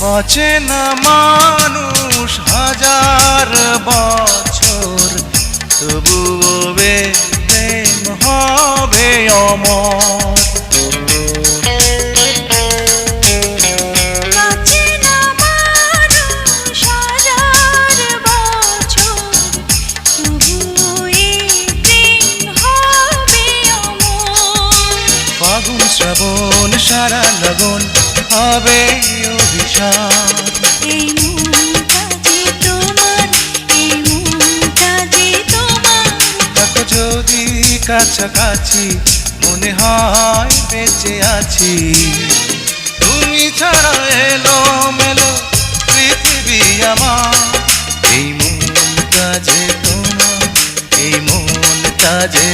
বাঁচে না মানুষ হাজার বছর, তবুও প্রেম হবে অমর। ফাগুন শ্রাবণ সারা লগন হবে অভিশাপ। এই মনটা যে তোমার, এই মনটা যে তোমার। দেখো যদি কাছাকাছি মনে হয় বেঁচে আছি। তুমি ছাড়া এলো মেলো পৃথিবী আমার। এই মনটা যে তোমার, এই মনটা যে